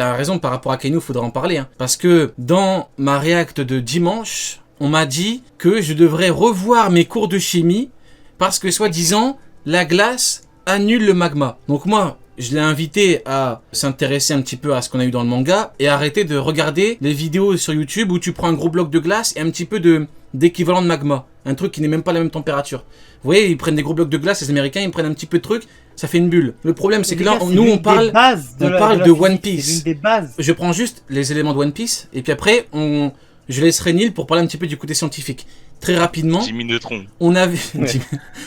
t'as raison par rapport à Kainu, faudra en parler. Hein. Parce que dans ma react de dimanche, on m'a dit que je devrais revoir mes cours de chimie parce que, soi-disant, la glace annule le magma. Donc moi, je l'ai invité à s'intéresser un petit peu à ce qu'on a eu dans le manga et arrêter de regarder les vidéos sur YouTube où tu prends un gros bloc de glace et un petit peu d'équivalent de magma. Un truc qui n'est même pas la même température. Vous voyez, ils prennent des gros blocs de glace, les Américains, ils prennent un petit peu de truc, ça fait une bulle. Le problème, c'est que là, nous, on parle de One Piece. Je prends juste les éléments de One Piece et puis après, je laisserai Neil pour parler un petit peu du côté scientifique. Très rapidement, Jimmy Neutron. on a vu,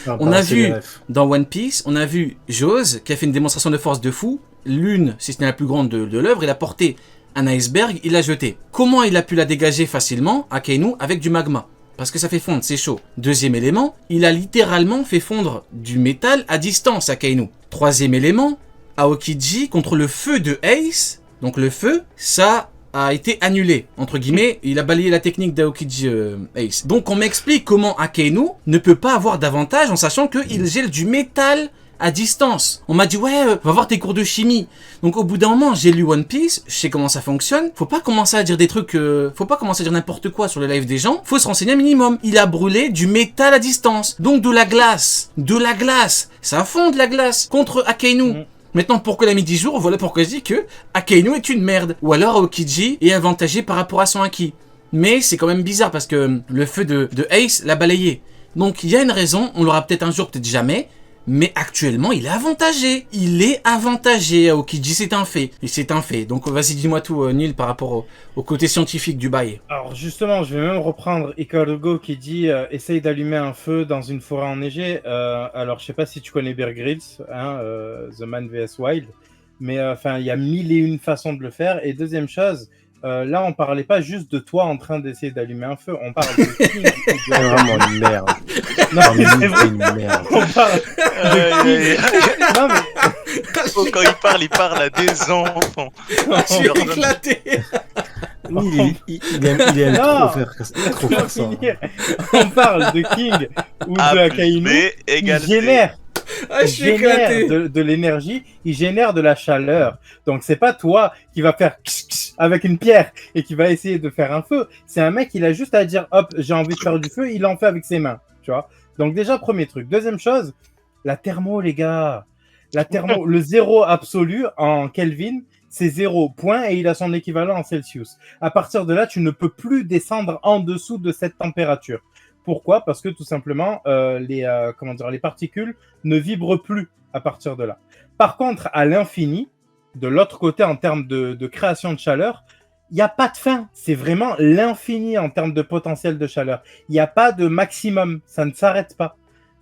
on a vu dans One Piece, on a vu Jose qui a fait une démonstration de force de fou. L'une, si ce n'est la plus grande de l'œuvre, il a porté un iceberg, il l'a jeté. Comment il a pu la dégager facilement, Akainu, avec du magma? Parce que ça fait fondre, c'est chaud. Deuxième élément, il a littéralement fait fondre du métal à distance, Akainu. Troisième élément, Aokiji contre le feu de Ace. Donc le feu, ça a été annulé, entre guillemets, il a balayé la technique d'Aokiji Ace. Donc on m'explique comment Akainu ne peut pas avoir d'avantage en sachant qu'il gèle du métal à distance. On m'a dit ouais, va voir tes cours de chimie. Donc au bout d'un moment, j'ai lu One Piece, je sais comment ça fonctionne. Faut pas commencer à dire des trucs, faut pas commencer à dire n'importe quoi sur le live des gens. Faut se renseigner un minimum. Il a brûlé du métal à distance, donc de la glace, ça fond de la glace contre Akainu. Maintenant, pourquoi il a mis 10 jours, voilà pourquoi je dis que Akainu est une merde. Ou alors Aokiji est avantagé par rapport à son Haki. Mais c'est quand même bizarre parce que le feu de Ace l'a balayé. Donc il y a une raison, on l'aura peut-être un jour, peut-être jamais. Mais actuellement, il est avantagé. Il est avantagé, Aokiji, c'est un fait. Et c'est un fait. Donc vas-y, dis-moi tout, Neil, par rapport au côté scientifique du bail. Alors justement, je vais même reprendre Ikarugo qui dit essaye d'allumer un feu dans une forêt enneigée. Alors je sais pas si tu connais Bear Grylls, hein, The Man vs Wild, mais enfin il y a mille et une façons de le faire. Et deuxième chose, là on parlait pas juste de toi en train d'essayer d'allumer un feu, on parle de King. C'est vraiment une merde. Non, mais c'est vrai. une merde. On parle de King. Non mais Quand il parle à des enfants. Je suis éclaté. Il aime trop faire ça. On parle de King ou de Akainu. Il génère. Je suis éclaté. De l'énergie, il génère de la chaleur. Donc c'est pas toi qui va faire avec une pierre et qui va essayer de faire un feu. C'est un mec, il a juste à dire hop, j'ai envie de faire du feu, il en fait avec ses mains, tu vois. Donc déjà premier truc. Deuxième chose, la thermo les gars. La thermo, le zéro absolu en Kelvin, c'est 0 point et il a son équivalent en Celsius. À partir de là, tu ne peux plus descendre en dessous de cette température. Pourquoi ? Parce que tout simplement, les particules ne vibrent plus à partir de là. Par contre, à l'infini, de l'autre côté, en termes de création de chaleur, il n'y a pas de fin. C'est vraiment l'infini en termes de potentiel de chaleur. Il n'y a pas de maximum. Ça ne s'arrête pas.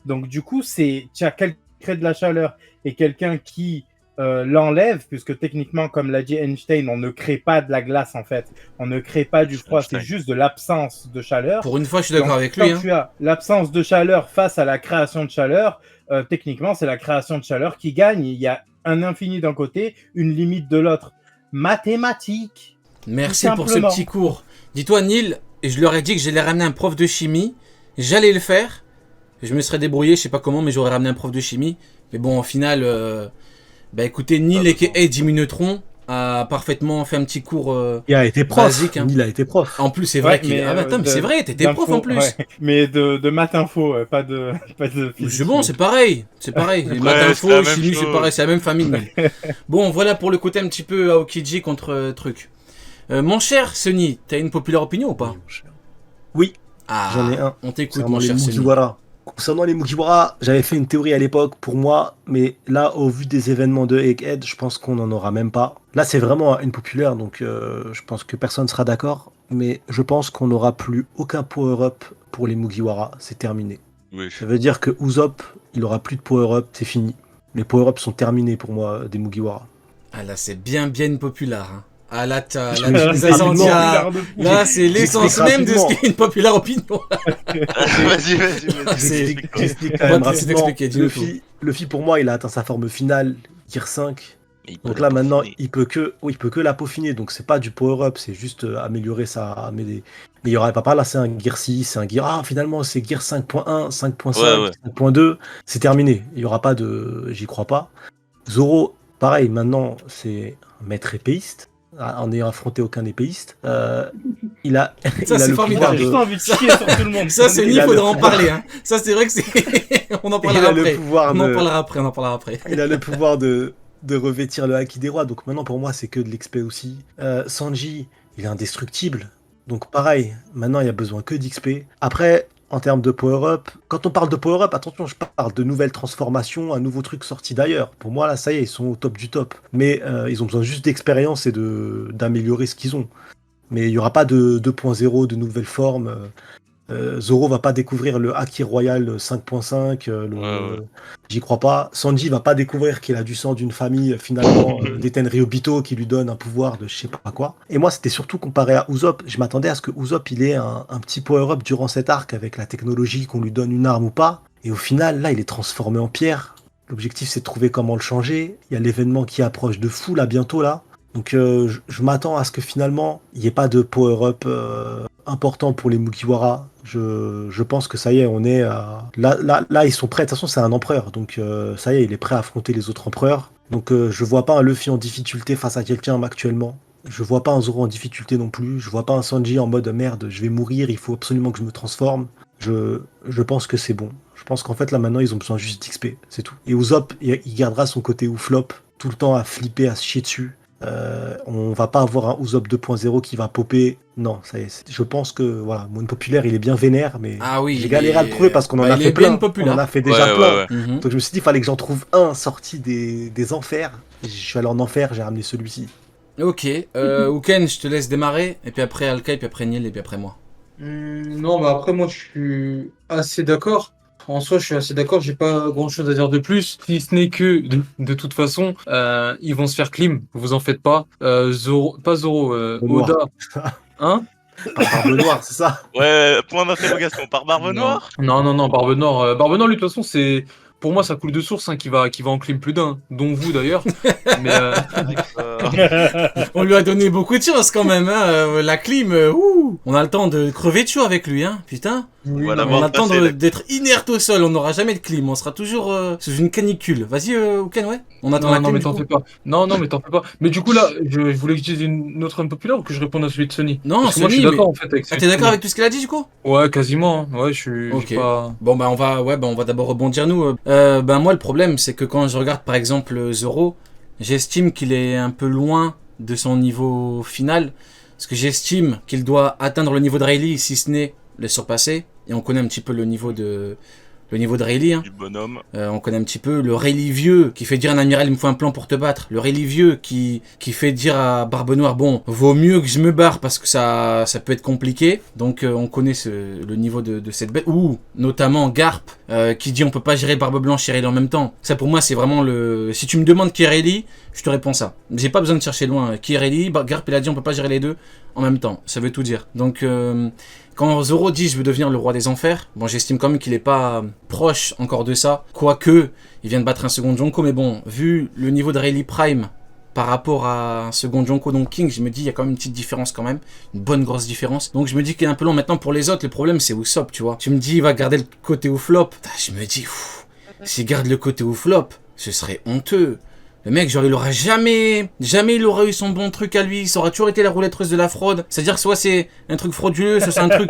Donc, du coup, tu as quelqu'un qui crée de la chaleur et quelqu'un qui l'enlève, puisque techniquement, comme l'a dit Einstein, on ne crée pas de la glace en fait, on ne crée pas du froid, c'est juste de l'absence de chaleur. Pour une fois, je suis d'accord avec lui. Quand tu as l'absence de chaleur face à la création de chaleur, techniquement, c'est la création de chaleur qui gagne. Il y a un infini d'un côté, une limite de l'autre. Mathématiques. Merci pour ce petit cours. Dis-toi, Neil, je leur ai dit que j'allais ramener un prof de chimie, j'allais le faire. Je me serais débrouillé, je sais pas comment, mais j'aurais ramené un prof de chimie. Mais bon, au final, bah écoutez, Neil et Jimmy Neutron a parfaitement fait un petit cours il a été prof. Basique. Hein. Neil a été prof. En plus, c'est vrai qu'il. Mais c'est vrai, t'étais prof en plus. Ouais. Mais de maths info, pas de physique. C'est bon, c'est pareil. C'est pareil. Maths info, chimie, c'est pareil, c'est la même famille. Bon, voilà pour le côté un petit peu Aokiji contre truc. Mon cher Sonny, t'as une populaire opinion ou pas? Oui. Ah, j'en ai un. On t'écoute, mon cher Sonny. Concernant les Mugiwara, j'avais fait une théorie à l'époque pour moi, mais là, au vu des événements de Egghead, je pense qu'on n'en aura même pas. Là, c'est vraiment une populaire, donc je pense que personne ne sera d'accord, mais je pense qu'on n'aura plus aucun power-up pour les Mugiwara, c'est terminé. Oui. Ça veut dire que Usopp, il aura plus de power-up, c'est fini. Les power-ups sont terminés pour moi, des Mugiwara. Ah là, c'est bien populaire, hein. Ah là, là, c'est l'essence même de ce qu'est une populaire opinion. Vas-y. Luffy, pour moi, il a atteint sa forme finale, Gear 5. Donc là, maintenant, il peut que la peaufiner. Donc c'est pas du power-up, c'est juste améliorer ça. Mais il y aura pas là, c'est un Gear 6, c'est un Gear. Ah, finalement, c'est Gear 5.1, 5.5, 5.2. C'est terminé. Il y aura pas de. J'y crois pas. Zoro, pareil, maintenant, c'est un maître épéiste. en ayant affronté aucun épéiste. Il a, Ça, il a c'est le formidable. pouvoir J'ai juste envie de chier sur tout le monde. Ça, c'est Il il a faudra le en parler. Hein. Ça, c'est vrai que c'est. On en il parlera a le après. pouvoir On en de, parlera après. On en parlera après. il a le pouvoir de revêtir le haki des rois. Donc maintenant, pour moi, c'est que de l'XP aussi. Sanji, il est indestructible. Donc pareil, maintenant, il y a besoin que d'XP. Après, en termes de power-up, quand on parle de power-up, attention, je parle de nouvelles transformations, un nouveau truc sorti d'ailleurs. Pour moi, là, ça y est, ils sont au top du top. Mais ils ont besoin juste d'expérience et d'améliorer ce qu'ils ont. Mais il n'y aura pas de 2.0, de nouvelles formes. Zoro va pas découvrir le Haki Royal 5.5, Ouais. j'y crois pas. Sanji va pas découvrir qu'il a du sang d'une famille finalement des Tenryobito qui lui donne un pouvoir de je sais pas quoi. Et moi c'était surtout comparé à Usopp, je m'attendais à ce que Usopp il ait un petit power-up durant cet arc avec la technologie, qu'on lui donne une arme ou pas. Et au final là il est transformé en pierre. L'objectif c'est de trouver comment le changer. Il y a l'événement qui approche de fou là bientôt là. Donc je m'attends à ce que finalement il n'y ait pas de power-up important pour les Mugiwara. Je pense que ça y est, on est à... Là, ils sont prêts. De toute façon, c'est un empereur. Donc ça y est, il est prêt à affronter les autres empereurs. Donc je vois pas un Luffy en difficulté face à quelqu'un actuellement. Je vois pas un Zoro en difficulté non plus. Je vois pas un Sanji en mode merde, je vais mourir, il faut absolument que je me transforme. Je pense que c'est bon. Je pense qu'en fait là maintenant ils ont besoin juste d'XP, c'est tout. Et Usopp, il gardera son côté ouflop, tout le temps à flipper, à se chier dessus. On va pas avoir un Usopp 2.0 qui va popper. Non, ça y est. Je pense que voilà, Monde Populaire, il est bien vénère, mais Ah oui. j'ai galéré à le trouver parce qu'on en a il fait est bien plein. On populaire. en a fait déjà Ouais, plein. ouais. Mhm. Donc je me suis dit, il fallait que j'en trouve un sorti des enfers. Je suis allé en enfer, j'ai ramené celui-ci. Ok. Uken, je te laisse démarrer. Et puis après Alka, et puis après Niel, et puis après moi. Non, bah après, moi, je suis assez d'accord. En soi, je suis assez d'accord. J'ai pas grand-chose à dire de plus, si ce n'est que, de toute façon, ils vont se faire clim. Vous en faites pas. Zoro, pas Zoro, Oda. Noir. Hein? Par Barbe Noire, c'est ça? Ouais, point d'interrogation par Barbe Non. Noire. Non, Barbe Noire. Barbe Noire, lui, de toute façon, c'est. Pour moi, ça coule de source, hein, qui va en clim plus d'un, dont vous d'ailleurs. Mais On lui a donné beaucoup de chance quand même. Hein. La clim, ouh. On a le temps de crever de chaud avec lui. Hein. Putain. oui, Voilà, non, On a voir le temps passer, là. d'être inerte au sol. On n'aura jamais de clim. On sera toujours sous une canicule. Vas-y, Uken, ouais. On attend la non, clim. mais du t'en coup. fais pas. Non, mais t'en fais pas. Mais du coup, là, je voulais que je dise une autre unpopular ou que je réponde à celui de Sony? Non, Parce que moi, je Sony, suis d'accord, mais- en fait, avec Ah, celui t'es de d'accord Sony. avec tout ce qu'elle a dit du coup? Ouais, quasiment, hein. Ouais, j'ai Ok. pas. Bon bah on va d'abord rebondir nous. Ben moi le problème c'est que quand je regarde par exemple Zoro, j'estime qu'il est un peu loin de son niveau final, parce que j'estime qu'il doit atteindre le niveau de Rayleigh si ce n'est le surpasser. Et on connaît un petit peu le niveau de Rayleigh. Hein. Du bonhomme. On connaît un petit peu le Rayleigh vieux qui fait dire à un amiral il me faut un plan pour te battre. Le Rayleigh vieux qui fait dire à Barbe Noire bon vaut mieux que je me barre parce que ça peut être compliqué. Donc on connaît le niveau de cette bête. Ou notamment Garp qui dit on peut pas gérer Barbe Blanche et Rayleigh en même temps. Ça pour moi c'est vraiment le... Si tu me demandes qui est Rayleigh, je te réponds ça. J'ai pas besoin de chercher loin. Qui est Rayleigh? Garp il a dit on peut pas gérer les deux en même temps. Ça veut tout dire. Donc... Quand Zoro dit je veux devenir le roi des enfers, bon j'estime quand même qu'il est pas proche encore de ça, quoique il vient de battre un second Jonko, mais bon, vu le niveau de Rayleigh Prime par rapport à un second Jonko donc King, je me dis il y a quand même une petite différence quand même, une bonne grosse différence, donc je me dis qu'il est un peu long maintenant pour les autres, le problème c'est Usopp, tu vois, tu me dis il va garder le côté ouflop, je me dis s'il garde le côté ouflop, ce serait honteux. Le mec, genre, il aura jamais il aura eu son bon truc à lui, ça aura toujours été la roulette russe de la fraude. C'est-à-dire que soit c'est un truc frauduleux, soit c'est un truc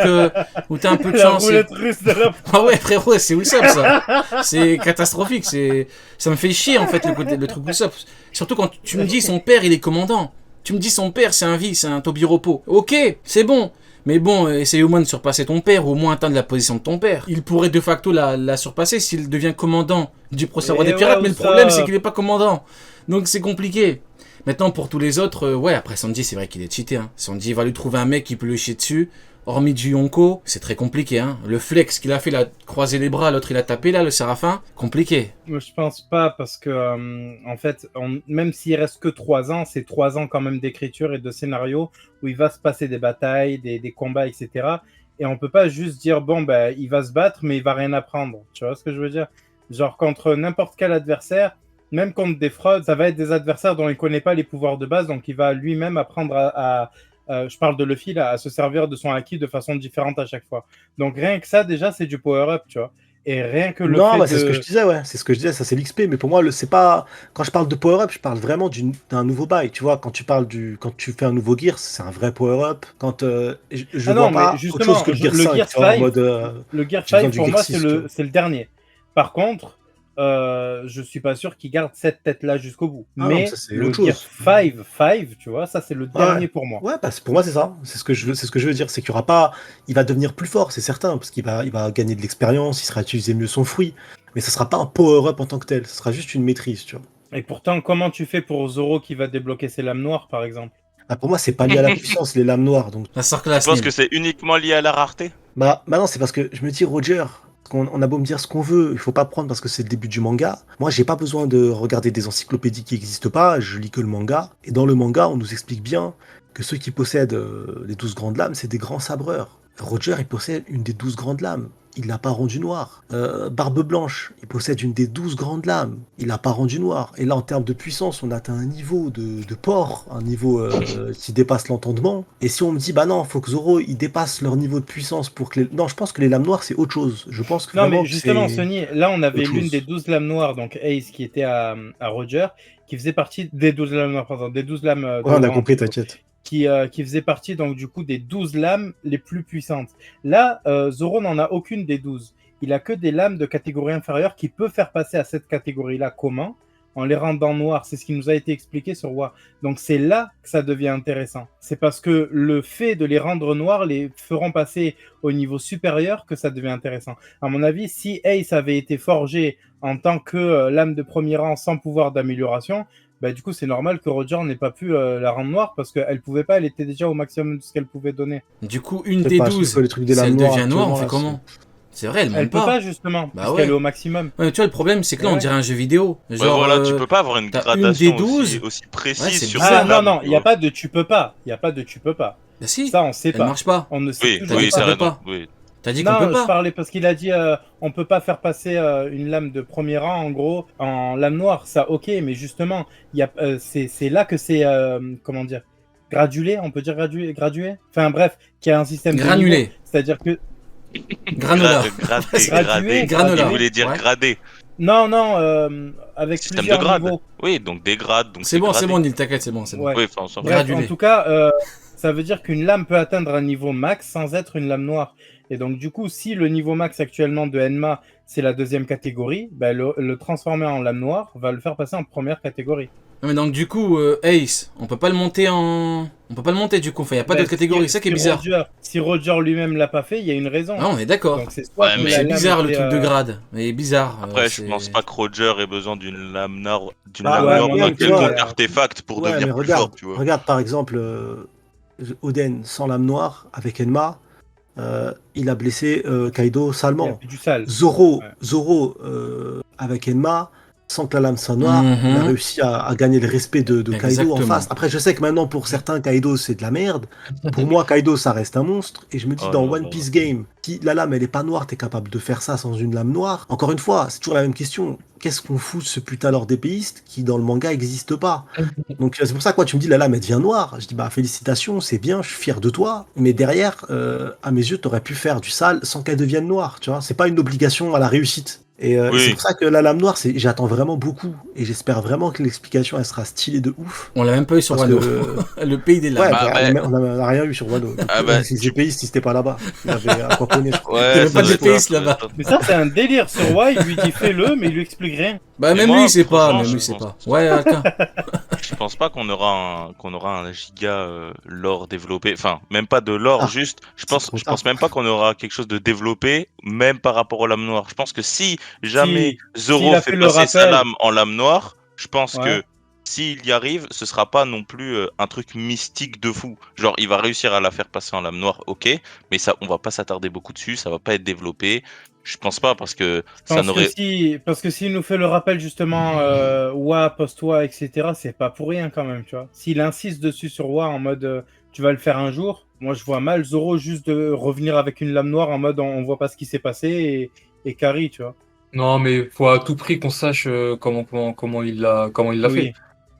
où t'as un peu de La chance. roulette russe de la... Ah ouais, frérot, c'est Usopp, ça. C'est catastrophique, ça me fait chier, en fait, le truc Usopp. Surtout quand tu me dis son père, il est commandant. Tu me dis son père, c'est un vice, c'est un Tobiropo. Ok, c'est bon. Mais bon, essaye au moins de surpasser ton père, ou au moins atteindre la position de ton père. Il pourrait de facto la surpasser s'il devient commandant du procès roi des pirates, mais le problème c'est qu'il n'est pas commandant. Donc c'est compliqué. Maintenant pour tous les autres, ouais, après Sanji c'est vrai qu'il est cheaté. Hein. Sanji va lui trouver un mec qui peut le chier dessus. Hormis du Yonko, c'est très compliqué. Hein. Le flex qu'il a fait, il a croisé les bras, l'autre il a tapé là, le Séraphin, compliqué. Moi, je pense pas parce que, en fait, même s'il reste que 3 ans, c'est 3 ans quand même d'écriture et de scénario où il va se passer des batailles, des combats, etc. Et on peut pas juste dire, bon, ben, il va se battre, mais il va rien apprendre. Tu vois ce que je veux dire? Genre, contre n'importe quel adversaire, même contre des fraudes, ça va être des adversaires dont il connaît pas les pouvoirs de base, donc il va lui-même apprendre je parle de Luffy, là, à se servir de son acquis de façon différente à chaque fois. Donc rien que ça, déjà, c'est du power-up, tu vois. Et rien que le Non, fait bah, de... c'est ce que je disais, ouais. C'est ce que je disais, ça c'est l'XP. Mais pour moi, c'est pas. Quand je parle de power-up, je parle vraiment d'un nouveau bail. Tu vois, quand tu fais un nouveau gear, c'est un vrai power-up. Je Ah vois non, mais pas autre chose justement, que le gear le 5, Gear tu vois, en 5, mode. le Gear J'ai besoin 5 du pour gear moi, 6, tu vois. c'est le dernier. Par contre, je suis pas sûr qu'il garde cette tête-là jusqu'au bout. Ah non, mais ça Mais c'est le autre Gear chose. 5, tu vois, ça c'est le Ouais, ouais. dernier pour moi. Ouais, pour moi c'est ça. C'est ce que je veux dire. C'est qu'il y aura pas. Il va devenir plus fort, c'est certain, parce il va gagner de l'expérience, il sera utiliser mieux son fruit. Mais ça sera pas un power-up en tant que tel. Ce sera juste une maîtrise, tu vois. Et pourtant, comment tu fais pour Zoro qui va débloquer ses lames noires, par exemple? Ah, pour moi, c'est pas lié à la puissance, les lames noires. Donc, La sort Tu classe penses que Nil. c'est uniquement lié à la rareté? bah non, c'est parce que je me dis, Roger, on a beau me dire ce qu'on veut, il faut pas prendre parce que c'est le début du manga. Moi, j'ai pas besoin de regarder des encyclopédies qui n'existent pas, je lis que le manga. Et dans le manga, on nous explique bien que ceux qui possèdent les 12 grandes lames, c'est des grands sabreurs. Roger, il possède une des 12 grandes lames. Il l'a pas rendu noir. Barbe Blanche, il possède une des 12 grandes lames. Il l'a pas rendu noir. Et là, en termes de puissance, on atteint un niveau de porc, un niveau qui dépasse l'entendement. Et si on me dit, bah non, faut que Zoro, il dépasse leur niveau de puissance pour que les... Non, je pense que les lames noires, c'est autre chose. Je pense que Non, vraiment mais que justement, c'est Sony, là, on avait autre l'une des chose. 12 lames noires, donc Ace, qui était à Roger, qui faisait partie des 12 lames noires, pardon, des 12 lames Ouais, on a d'Oran, compris, plutôt, t'inquiète. qui faisait partie, donc, du coup, des 12 lames les plus puissantes. Là, Zoro n'en a aucune des 12. Il a que des lames de catégorie inférieure qui peut faire passer à cette catégorie-là. Comment? En les rendant noires. C'est ce qui nous a été expliqué sur War. Donc, c'est là que ça devient intéressant. C'est parce que le fait de les rendre noirs les feront passer au niveau supérieur que ça devient intéressant. À mon avis, si Ace avait été forgé en tant que lame de premier rang sans pouvoir d'amélioration, bah, du coup, c'est normal que Roger n'ait pas pu la rendre noire parce qu'elle pouvait pas, elle était déjà au maximum de ce qu'elle pouvait donner. Du coup, une Je sais des pas, je trouve que 12, les trucs des si lames elle noires devient noire, on actuellement, fait là, comment? C'est vrai, elle Elle monte peut pas. pas, justement, Bah puisqu'elle est ouais. au maximum. Ouais, tu vois, le problème, c'est que Et là, on ouais. dirait un jeu vidéo. Ouais, Genre, voilà, tu peux pas avoir une t'as une des gradation aussi, 12. aussi Ouais, précise c'est sur Ah ces bizarre. non, lames, non, tu il n'y a vois. pas de tu peux pas. Il n'y a pas de tu peux pas. Bah si, Ça, on sait elle pas. marche pas. On ne sait Oui, T'as toujours dit oui, que ça t'as pas. peut raison. pas. Oui. T'as dit qu'on peut Non, je pas. parlais parce qu'il a dit on peut pas faire passer une lame de premier rang, en gros, en lame noire. Ça, ok, mais justement, c'est là que c'est, comment dire, gradulé, on peut dire gradué. Enfin bref, qu'il y a un système de niveau. Granulé. C'est-à-dire que Granola. gradué, Gradé. Il Granola. gradué. voulait dire Ouais. gradé. Non, non, avec Système de plusieurs grade. niveaux. Oui, donc des grades, donc C'est c'est bon, gradé. Neil, t'inquiète, c'est bon, c'est bon. Ouais. Oui, enfin, on s'en fout. Bref, en Gradulé. tout cas, ça veut dire qu'une lame peut atteindre un niveau max sans être une lame noire. Et donc, du coup, si le niveau max actuellement de Enma, c'est la deuxième catégorie, bah, le transformer en lame noire va le faire passer en première catégorie. Non, mais donc, du coup, Ace, on peut pas le monter en. On peut pas le monter, du coup. Enfin, y a pas Bah, d'autre catégorie. C'est ça qui est bizarre. Si Roger lui-même l'a pas fait, il y a une raison. Ah, on est d'accord. Donc, c'est soit Ouais, que mais la C'est lame bizarre le était, truc de grade. Mais bizarre. Après, je c'est- pense pas que Roger ait besoin d'une lame noire, Ah, ouais, ou moi d'un non plus, quelconque mais, artefact pour ouais, mais devenir plus fort, regarde, tu vois. regarde par exemple Oden sans lame noire avec Enma, il a blessé Kaido il a salement. fait du sale. Zoro, Ouais. Zoro avec Enma, sans que la lame soit noire, il a Mhm. réussi à gagner le respect de Kaido en Exactement. face. Après, je sais que maintenant, pour certains, Kaido, c'est de la merde. Pour moi, Kaido, ça reste un monstre. Et je me dis, Oh dans là One là. Piece Game, si la lame, elle est pas noire, t'es capable de faire ça sans une lame noire. Encore une fois, c'est toujours la même question. Qu'est-ce qu'on fout de ce putain d'ordépéiste qui, dans le manga, n'existe pas? Donc, c'est pour ça que moi, tu me dis, la lame, elle devient noire. Je dis, bah, félicitations, c'est bien, je suis fier de toi. Mais derrière, à mes yeux, t'aurais pu faire du sale sans qu'elle devienne noire. Tu vois, c'est pas une obligation à la réussite. Et c'est Oui. pour ça que la lame noire, j'attends vraiment beaucoup. Et j'espère vraiment que l'explication, elle sera stylée de ouf. On l'a même pas eu sur Parce Wano. que... Le pays des Ouais, lames. Bah, on n'a rien eu sur Wano. Ah bah, Les épéistes, ils étaient pas là-bas. Il y avait Aquaponé, je crois. Il y Ouais, avait ça pas doit être d'épéiste ça, là-bas. ça doit être Mais ça, c'est un délire sur Y. Il lui dit fais-le, mais il lui explique rien. Bah, Mais même moi, lui, c'est pas. franchement, Même je lui, c'est pense- pas. Ouais, Alka. Je pense pas qu'on aura un giga lore développé. Enfin, même pas de lore, Ah, juste. c'est trop Je pense tard. même pas qu'on aura quelque chose de développé, même par rapport aux lames noires. Je pense que si jamais S'il Zoro a fait fait le passer sa rappel, lame en lame noire, je pense ouais. que s'il y arrive, ce sera pas non plus un truc mystique de fou. Genre, il va réussir à la faire passer en lame noire, ok, mais ça, on va pas s'attarder beaucoup dessus, ça va pas être développé. Je pense pas parce que ça n'aurait. Parce que s'il nous fait le rappel justement, Wa, post-Wa, etc., c'est pas pour rien quand même, tu vois. S'il insiste dessus sur Wa en mode tu vas le faire un jour, moi je vois mal Zoro juste de revenir avec une lame noire en mode on voit pas ce qui s'est passé et carry, tu vois. Non, mais faut à tout prix qu'on sache comment il l'a Oui. fait.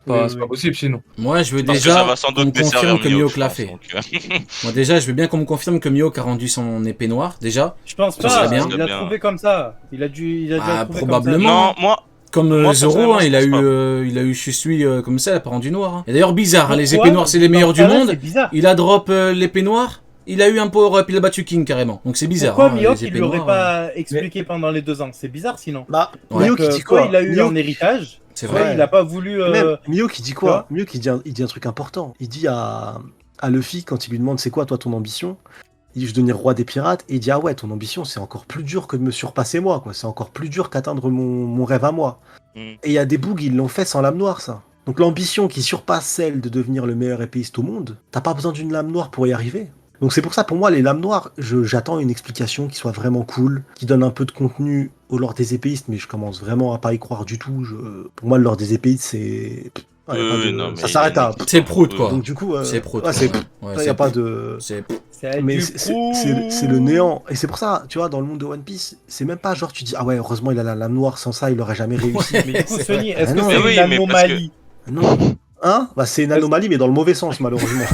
C'est pas possible sinon. Moi, je veux Parce que déjà ça va sans qu'on me doute desservir confirme que Mihawk, Mihawk je l'a pense, fait. donc, Moi, déjà, je veux bien qu'on me confirme que Mihawk a rendu son épée noire, déjà. Je pense Ça serait pas, bien. il l'a trouvé comme ça. Il a dû Ah, trouvé probablement. comme ça. Non, moi, Comme Moi, Zoro, personnellement, hein, je il a eu Shisui comme ça, elle a pas rendu noir. Hein. Et d'ailleurs, bizarre, hein, les Pourquoi épées noires, c'est les meilleurs du Dans ce cas-là, monde. C'est bizarre. Il a drop l'épée noire, il a eu un power-up, il a battu King carrément. Donc c'est bizarre. Pourquoi hein, Mihawk, les il épées lui aurait noires, pas expliqué pendant les 2 ans? C'est bizarre sinon. Bah, Ouais. Mihawk, il dit Soit quoi il a eu Mihawk- en héritage, c'est soit vrai. il a pas voulu. Même Mihawk, il dit tu vois quoi Mihawk, il dit un truc important. Il dit à Luffy, quand il lui demande c'est quoi toi ton ambition, il dit je veux devenir roi des pirates, et il dit ah ouais, ton ambition c'est encore plus dur que de me surpasser moi, quoi. C'est encore plus dur qu'atteindre mon rêve à moi. Mm. Et il y a des bougs, ils l'ont fait sans lame noire, ça. Donc l'ambition qui surpasse celle de devenir le meilleur épéiste au monde, t'as pas besoin d'une lame noire pour y arriver. Donc c'est pour ça, pour moi, les lames noires, j'attends une explication qui soit vraiment cool, qui donne un peu de contenu au lore des épéistes, mais je commence vraiment à pas y croire du tout. Pour moi, le lore des épéistes, c'est... Ouais, y a pas de- non, mais ça s'arrête à... C'est prout, quoi. Donc du coup, C'est prout. ouais, c'est... Ouais, y a c'est pas prout. de... C'est- Mais c'est le néant. Et c'est pour ça, tu vois, dans le monde de One Piece, c'est même pas genre tu dis ah ouais, heureusement il a la lame noire, sans ça il aurait jamais réussi. Ouais. Mais du coup, C'est Sony, vrai. est-ce Ah que non, c'est mais oui, une mais parce anomalie? Non. Hein bah c'est une anomalie, mais dans le mauvais sens, malheureusement.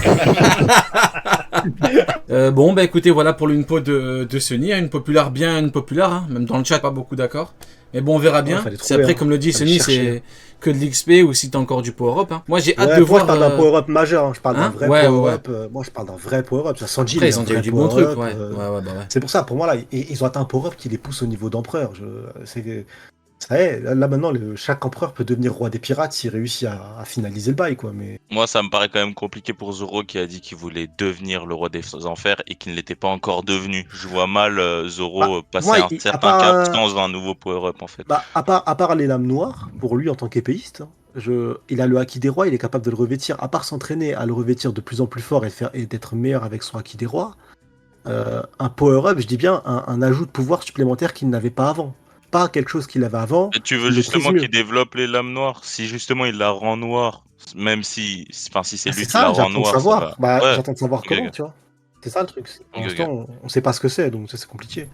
Bon, bah écoutez, voilà pour l'une-po de Sony. Hein, une populaire bien, une populaire. Hein. Même dans le chat, pas beaucoup d'accord. Mais bon, on verra bien. Ouais, fallait C'est trouver, après, hein. comme le dit Fallait Sony, chercher. c'est que de l'XP ou si t'as encore du power-up. Hein. Moi, j'ai hâte Ouais, de moi, voir. je parle d'un power-up majeur, hein. Je parle d'un Hein vrai Ouais, power-up. Moi, je parle d'un vrai power-up. Ça, Sanji, Après, il a ils un ont déjà eu vrai du bon truc. power-up, Ouais. Ouais, bah ouais. C'est pour ça, pour moi, là, ils ont atteint un power-up qui les pousse au niveau d'empereur. Ça y est, là maintenant, chaque empereur peut devenir roi des pirates s'il réussit à finaliser le bail, quoi. Mais moi, ça me paraît quand même compliqué pour Zoro qui a dit qu'il voulait devenir le roi des enfers et qu'il ne l'était pas encore devenu. Je vois mal Zoro passer moi, un à certain part, cap sans un nouveau power-up en fait. bah, à part les lames noires, pour lui en tant qu'épéiste, hein, il a le haki des rois, il est capable de le revêtir. À part s'entraîner à le revêtir de plus en plus fort et d'être meilleur avec son haki des rois, un power-up, je dis bien un ajout de pouvoir supplémentaire qu'il n'avait pas avant. Pas quelque chose qu'il avait avant. Et tu veux il justement maîtrise mieux. qu'il développe les lames noires. Si justement il la rend noire, même si c'est Ah, lui c'est qui la ça, rend j'attends de noire, ça savoir. va. Bah, Ouais. j'attends de savoir Ok, comment, ok. tu vois. C'est ça le truc. Pour Ok, l'instant, on sait pas ce que c'est, donc ça c'est compliqué.